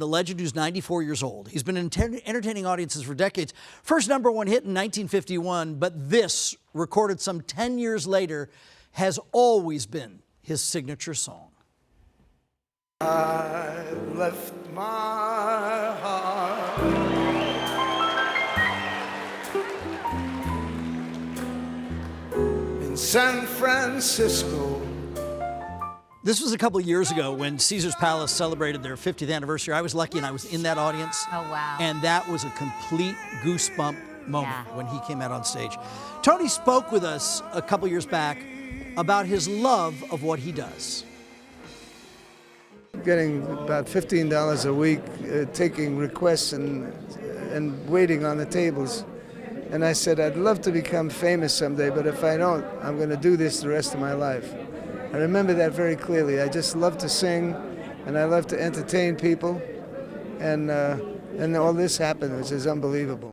The legend who's 94 years old. He's been entertaining audiences for decades. First #1 hit in 1951, but this, recorded some 10 years later, has always been his signature song. I left my heart in San Francisco. This was a couple of years ago when Caesar's Palace celebrated their 50th anniversary. I was lucky and I was in that audience. Oh, wow. And that was a complete goosebump moment when he came out on stage. Tony spoke with us a couple years back about his love of what he does. Getting about $15 a week, taking requests and waiting on the tables. And I said, I'd love to become famous someday, but if I don't, I'm going to do this the rest of my life. I remember that very clearly. I just love to sing, and I love to entertain people, and all this happened, which is unbelievable.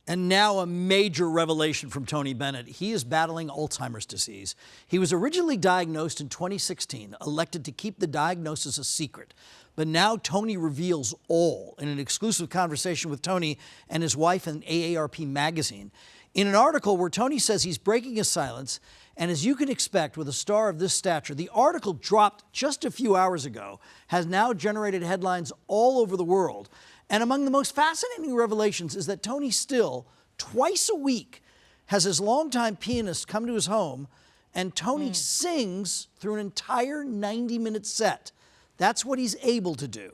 And now a major revelation from Tony Bennett. He is battling Alzheimer's disease. He was originally diagnosed in 2016, elected to keep the diagnosis a secret. But now Tony reveals all in an exclusive conversation with Tony and his wife in AARP magazine. In an article where Tony says he's breaking his silence, and as you can expect with a star of this stature, the article dropped just a few hours ago has now generated headlines all over the world. And among the most fascinating revelations is that Tony still, twice a week, has his longtime pianist come to his home, and Tony sings through an entire 90-minute set. That's what he's able to do.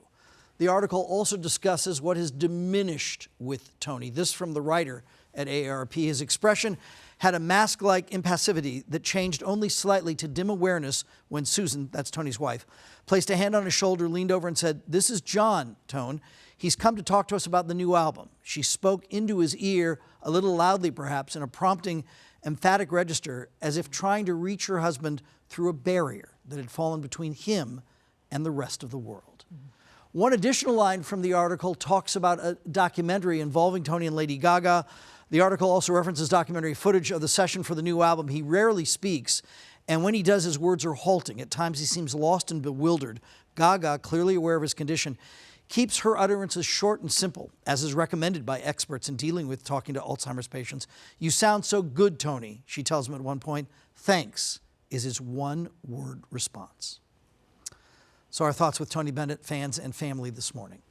The article also discusses what has diminished with Tony. This from the writer at AARP. His expression had a mask-like impassivity that changed only slightly to dim awareness when Susan, that's Tony's wife, placed a hand on his shoulder, leaned over and said, "This is John, Tone. He's come to talk to us about the new album." She spoke into his ear, a little loudly perhaps, in a prompting, emphatic register, as if trying to reach her husband through a barrier that had fallen between him and the rest of the world. One additional line from the article talks about a documentary involving Tony and Lady Gaga. The article also references documentary footage of the session for the new album. He rarely speaks, and when he does, his words are halting. At times, he seems lost and bewildered. Gaga, clearly aware of his condition, keeps her utterances short and simple, as is recommended by experts in dealing with talking to Alzheimer's patients. "You sound so good, Tony," she tells him at one point. "Thanks," is his one-word response. So our thoughts with Tony Bennett, fans and family this morning.